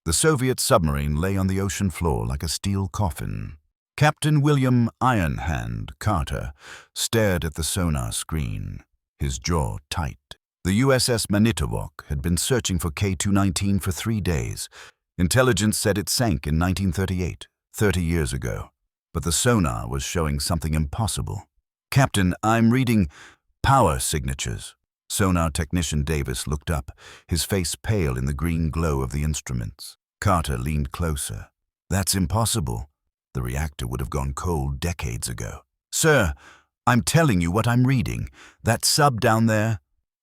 The Soviet submarine lay on the ocean floor like a steel coffin. Captain William "Ironhand" Carter stared at the sonar screen, his jaw tight. The USS Manitowoc had been searching for K-219 for 3 days. Intelligence said it sank in 1938, 30 years ago. But the sonar was showing something impossible. "Captain, I'm reading power signatures." Sonar technician Davis looked up, his face pale in the green glow of the instruments. Carter leaned closer. "That's impossible. The reactor would have gone cold decades ago." "Sir, I'm telling you what I'm reading. That sub down there,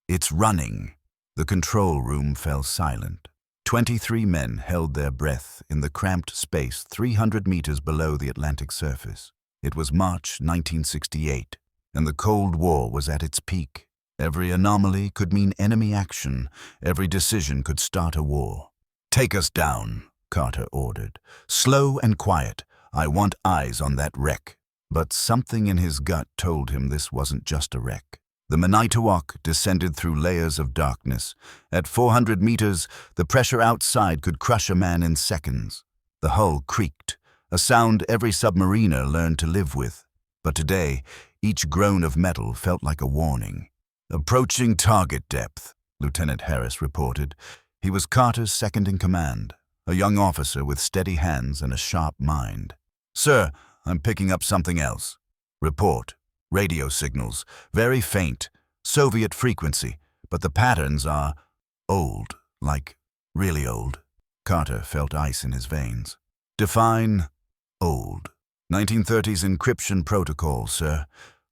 it's running." The control room fell silent. 23 men held their breath in the cramped space 300 meters below the Atlantic surface. It was March 1968, and the Cold War was at its peak. Every anomaly could mean enemy action. Every decision could start a war. "Take us down," Carter ordered. "Slow and quiet. I want eyes on that wreck." But something in his gut told him this wasn't just a wreck. The Manitowoc descended through layers of darkness. At 400 meters, the pressure outside could crush a man in seconds. The hull creaked, a sound every submariner learned to live with. But today, each groan of metal felt like a warning. "Approaching target depth," Lieutenant Harris reported. He was Carter's second in command, a young officer with steady hands and a sharp mind. "Sir, I'm picking up something else." "Report. Radio signals, very faint, Soviet frequency, but the patterns are old, like really old." Carter felt ice in his veins. "Define old." 1930s encryption protocol, sir.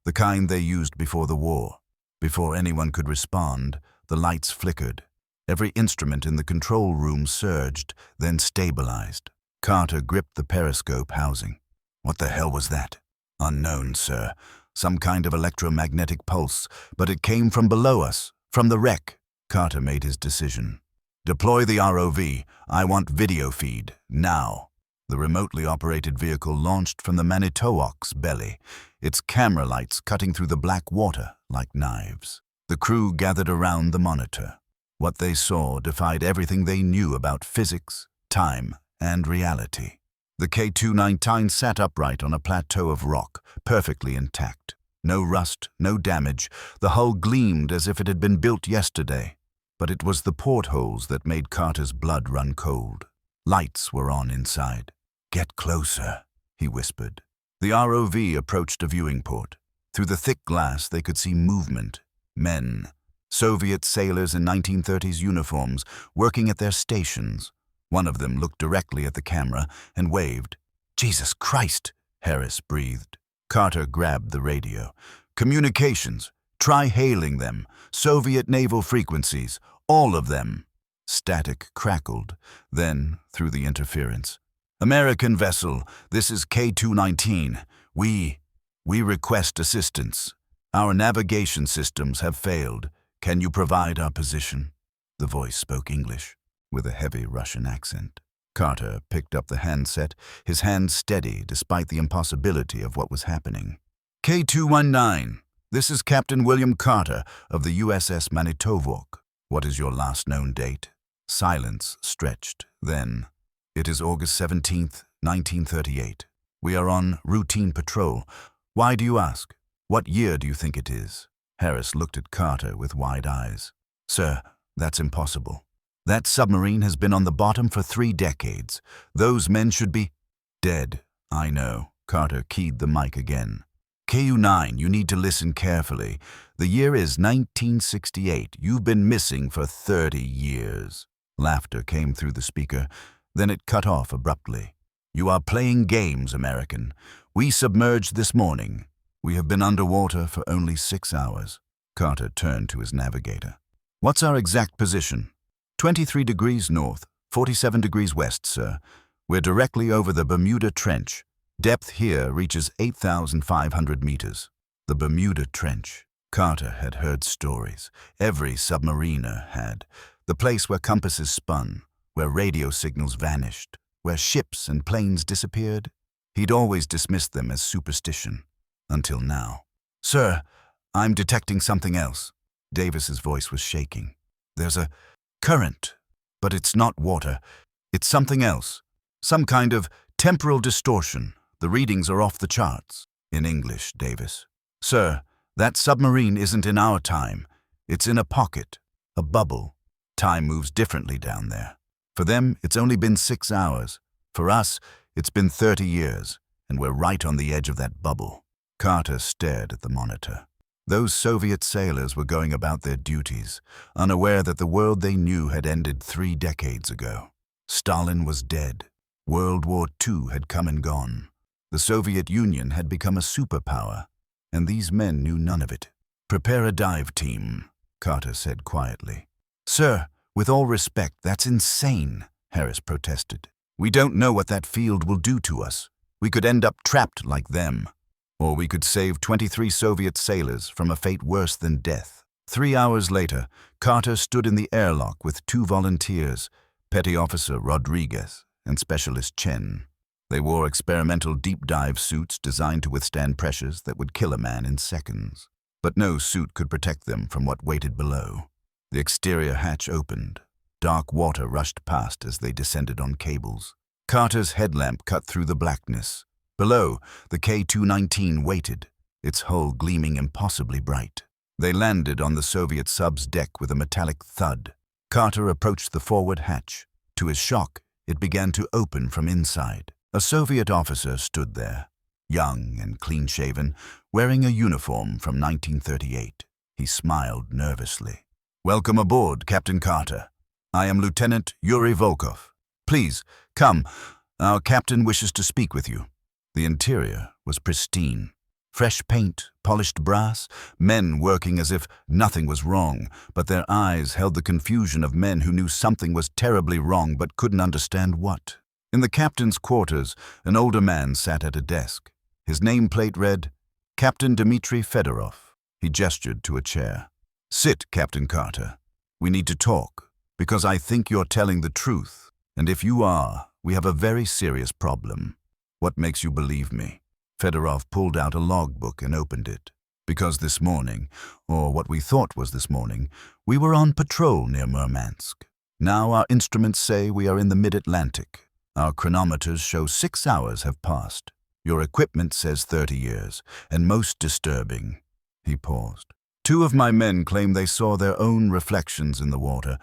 The kind they used before the war. Before anyone could respond, the lights flickered. Every instrument in the control room surged, then stabilized. Carter gripped the periscope housing. "What the hell was that?" "Unknown, sir. Some kind of electromagnetic pulse, but it came from below us, from the wreck." Carter made his decision. "Deploy the ROV. I want video feed, now." The remotely operated vehicle launched from the Manitowoc's belly, its camera lights cutting through the black water like knives. The crew gathered around the monitor. What they saw defied everything they knew about physics, time, and reality. The K-219 sat upright on a plateau of rock, perfectly intact. No rust, no damage. The hull gleamed as if it had been built yesterday. But it was the portholes that made Carter's blood run cold. Lights were on inside. "Get closer," he whispered. The ROV approached a viewing port. Through the thick glass they could see movement. Men. Soviet sailors in 1930s uniforms, working at their stations. One of them looked directly at the camera and waved. "Jesus Christ," Harris breathed. Carter grabbed the radio. "Communications. Try hailing them. Soviet naval frequencies. All of them." Static crackled. Then, through the interference, "American vessel, this is K-219. We request assistance. Our navigation systems have failed. Can you provide our position?" The voice spoke English, with a heavy Russian accent. Carter picked up the handset, his hands steady despite the impossibility of what was happening. "K-219, this is Captain William Carter of the USS Manitowoc. What is your last known date?" Silence stretched. Then, "It is August 17th, 1938. We are on routine patrol. Why do you ask? What year do you think it is?" Harris looked at Carter with wide eyes. "Sir, that's impossible. That submarine has been on the bottom for 3 decades. Those men should be dead." "I know." Carter keyed the mic again. "KU-9, you need to listen carefully. The year is 1968. You've been missing for 30 years. Laughter came through the speaker. Then it cut off abruptly. "You are playing games, American. We submerged this morning. We have been underwater for only 6 hours. Carter turned to his navigator. "What's our exact position?" 23 degrees north, 47 degrees west, sir. We're directly over the Bermuda Trench. Depth here reaches 8,500 meters. The Bermuda Trench. Carter had heard stories. Every submariner had. The place where compasses spun, where radio signals vanished, where ships and planes disappeared. He'd always dismissed them as superstition. Until now. "Sir, I'm detecting something else." Davis's voice was shaking. "There's a current, but it's not water. It's something else. Some kind of temporal distortion. The readings are off the charts. In English, Davis. Sir, that submarine isn't in our time. It's in a pocket, a bubble. Time moves differently down there. For them, it's only been 6 hours. For us, it's been 30 years, and we're right on the edge of that bubble. Carter stared at the monitor. Those Soviet sailors were going about their duties, unaware that the world they knew had ended 3 decades ago. Stalin was dead. World War II had come and gone. The Soviet Union had become a superpower, and these men knew none of it. "Prepare a dive team," Carter said quietly. "Sir, with all respect, that's insane," Harris protested. "We don't know what that field will do to us. We could end up trapped like them. Or we could save 23 Soviet sailors from a fate worse than death." 3 hours later, Carter stood in the airlock with 2 volunteers, Petty Officer Rodriguez and Specialist Chen. They wore experimental deep-dive suits designed to withstand pressures that would kill a man in seconds. But no suit could protect them from what waited below. The exterior hatch opened. Dark water rushed past as they descended on cables. Carter's headlamp cut through the blackness. Below, the K-219 waited, its hull gleaming impossibly bright. They landed on the Soviet sub's deck with a metallic thud. Carter approached the forward hatch. To his shock, it began to open from inside. A Soviet officer stood there, young and clean-shaven, wearing a uniform from 1938. He smiled nervously. "Welcome aboard, Captain Carter. I am Lieutenant Yuri Volkov. Please, come. Our captain wishes to speak with you." The interior was pristine. Fresh paint, polished brass, men working as if nothing was wrong, but their eyes held the confusion of men who knew something was terribly wrong but couldn't understand what. In the captain's quarters, an older man sat at a desk. His nameplate read, "Captain Dmitry Fedorov." He gestured to a chair. "Sit, Captain Carter. We need to talk, because I think you're telling the truth, and if you are, we have a very serious problem. What makes you believe me?" Fedorov pulled out a logbook and opened it. "Because this morning, or what we thought was this morning, we were on patrol near Murmansk. Now our instruments say we are in the mid-Atlantic. Our chronometers show 6 hours have passed. Your equipment says 30 years, and most disturbing." He paused. "2 of my men claim they saw their own reflections in the water,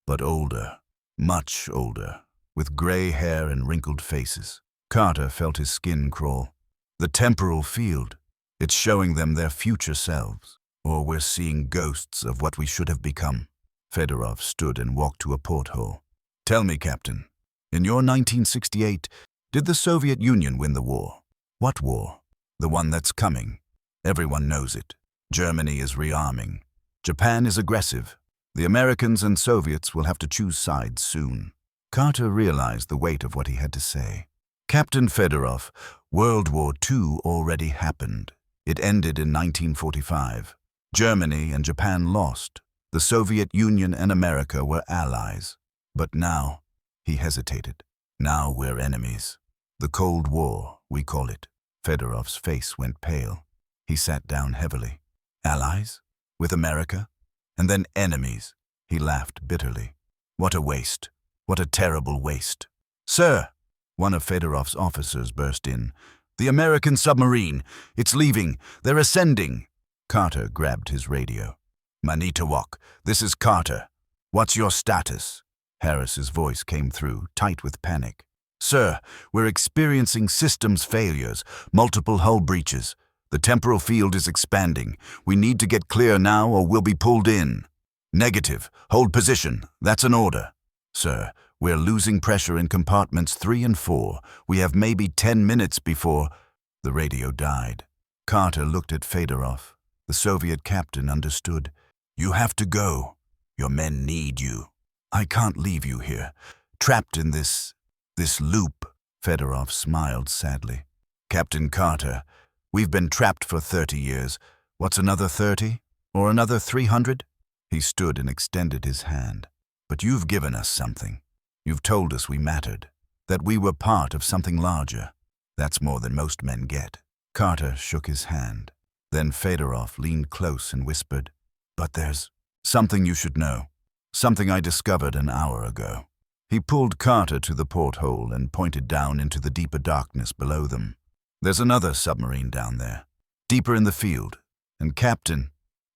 but older, much older, with gray hair and wrinkled faces." Carter felt his skin crawl. "The temporal field. It's showing them their future selves. Or we're seeing ghosts of what we should have become." Fedorov stood and walked to a porthole. "Tell me, Captain, in your 1968, did the Soviet Union win the war? What war? The one that's coming. Everyone knows it. Germany is rearming. Japan is aggressive. The Americans and Soviets will have to choose sides soon." Carter realized the weight of what he had to say. "Captain Fedorov, World War II already happened. It ended in 1945. Germany and Japan lost. The Soviet Union and America were allies. But now," he hesitated, "now we're enemies. The Cold War, we call it." Fedorov's face went pale. He sat down heavily. "Allies? With America? And then enemies?" He laughed bitterly. "What a waste. What a terrible waste." "Sir!" One of Fedorov's officers burst in. "The American submarine! It's leaving! They're ascending!" Carter grabbed his radio. "Manitowoc, this is Carter. What's your status?" Harris's voice came through, tight with panic. "Sir, we're experiencing systems failures, multiple hull breaches. The temporal field is expanding. We need to get clear now or we'll be pulled in." "Negative. Hold position. That's an order." "Sir, we're losing pressure in compartments 3 and 4. We have maybe 10 minutes before—" The radio died. Carter looked at Fedorov. The Soviet captain understood. "You have to go. Your men need you." "I can't leave you here, trapped in this loop." Fedorov smiled sadly. "Captain Carter, we've been trapped for 30 years. What's another 30? Or another 300? He stood and extended his hand. "But you've given us something. You've told us we mattered, that we were part of something larger. That's more than most men get." Carter shook his hand. Then Fedorov leaned close and whispered, "But there's something you should know. Something I discovered an hour ago." He pulled Carter to the porthole and pointed down into the deeper darkness below them. "There's another submarine down there, deeper in the field. And Captain,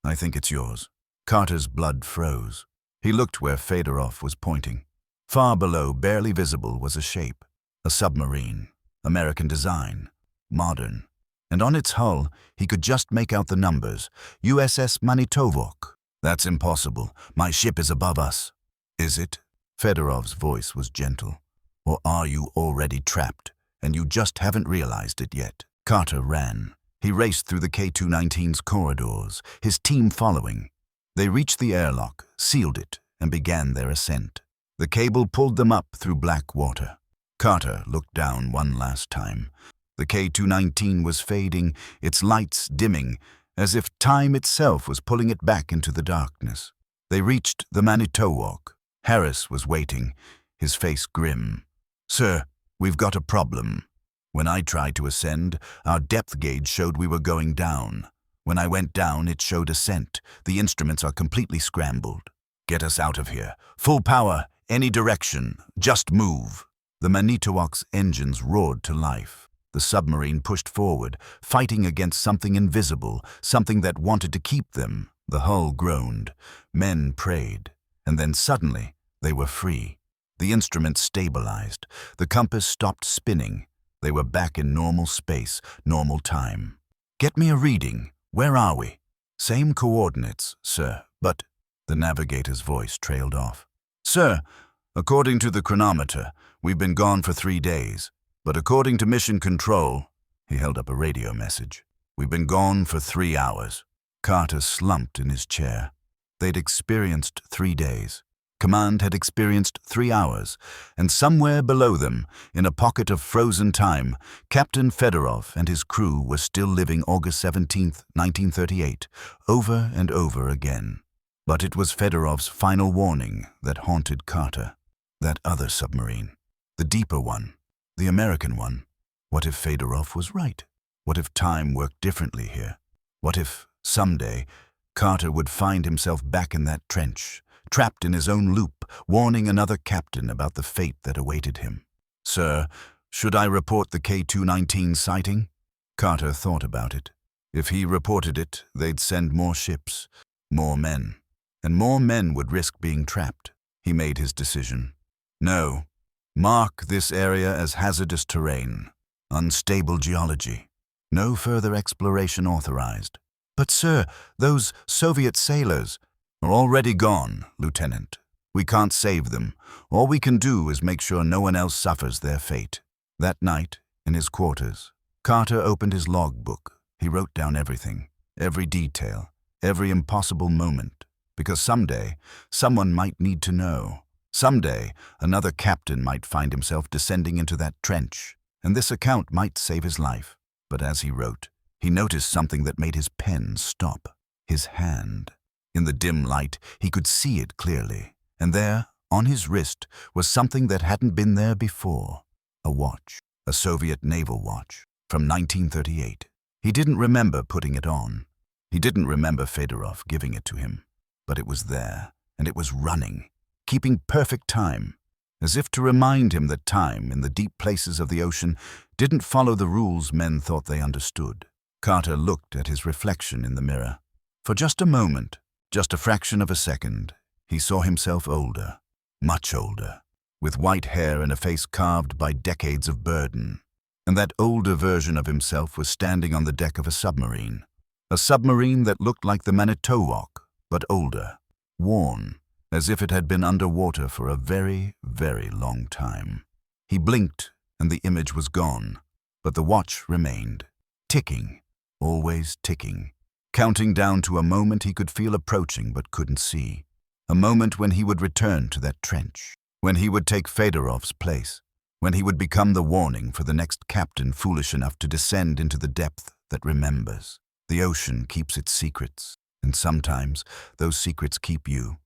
I think it's yours." Carter's blood froze. He looked where Fedorov was pointing. Far below, barely visible, was a shape. A submarine. American design. Modern. And on its hull, he could just make out the numbers. USS Manitowoc. "That's impossible. My ship is above us." "Is it?" Fedorov's voice was gentle. "Or are you already trapped, and you just haven't realized it yet?" Carter ran. He raced through the K-219's corridors, his team following. They reached the airlock, sealed it, and began their ascent. The cable pulled them up through black water. Carter looked down one last time. The K-219 was fading, its lights dimming, as if time itself was pulling it back into the darkness. They reached the Manitowoc. Harris was waiting, his face grim. "Sir, we've got a problem. When I tried to ascend, our depth gauge showed we were going down. When I went down, it showed ascent. The instruments are completely scrambled. Get us out of here. Full power, any direction. Just move." The Manitowoc's engines roared to life. The submarine pushed forward, fighting against something invisible, something that wanted to keep them. The hull groaned. Men prayed. And then suddenly, they were free. The instruments stabilized. The compass stopped spinning. They were back in normal space, normal time. "Get me a reading. Where are we?" "Same coordinates, sir, but—" The navigator's voice trailed off. "Sir, according to the chronometer, we've been gone for 3 days. But according to mission control," he held up a radio message, "we've been gone for 3 hours." Carter slumped in his chair. They'd experienced 3 days. Command had experienced 3 hours, and somewhere below them, in a pocket of frozen time, Captain Federov and his crew were still living August 17th, 1938, over and over again. But it was Fedorov's final warning that haunted Carter. That other submarine. The deeper one. The American one. What if Fedorov was right? What if time worked differently here? What if, someday, Carter would find himself back in that trench, trapped in his own loop, warning another captain about the fate that awaited him? "Sir, should I report the K-219 sighting?" Carter thought about it. If he reported it, they'd send more ships, more men. And more men would risk being trapped. He made his decision. "No. Mark this area as hazardous terrain. Unstable geology. No further exploration authorized." "But sir, those Soviet sailors—" "Are already gone, Lieutenant. We can't save them. All we can do is make sure no one else suffers their fate." That night, in his quarters, Carter opened his logbook. He wrote down everything, every detail, every impossible moment. Because someday, someone might need to know. Someday, another captain might find himself descending into that trench, and this account might save his life. But as he wrote, he noticed something that made his pen stop. His hand. In the dim light, he could see it clearly. And there, on his wrist, was something that hadn't been there before. A watch. A Soviet naval watch. From 1938. He didn't remember putting it on. He didn't remember Fedorov giving it to him. But it was there, and it was running, keeping perfect time, as if to remind him that time, in the deep places of the ocean, didn't follow the rules men thought they understood. Carter looked at his reflection in the mirror. For just a moment, just a fraction of a second, he saw himself older, much older, with white hair and a face carved by decades of burden. And that older version of himself was standing on the deck of a submarine that looked like the Manitowoc, but older, worn, as if it had been underwater for a very, very long time. He blinked, and the image was gone, but the watch remained, ticking, always ticking, counting down to a moment he could feel approaching but couldn't see, a moment when he would return to that trench, when he would take Fedorov's place, when he would become the warning for the next captain foolish enough to descend into the depth that remembers. The ocean keeps its secrets. And sometimes those secrets keep you.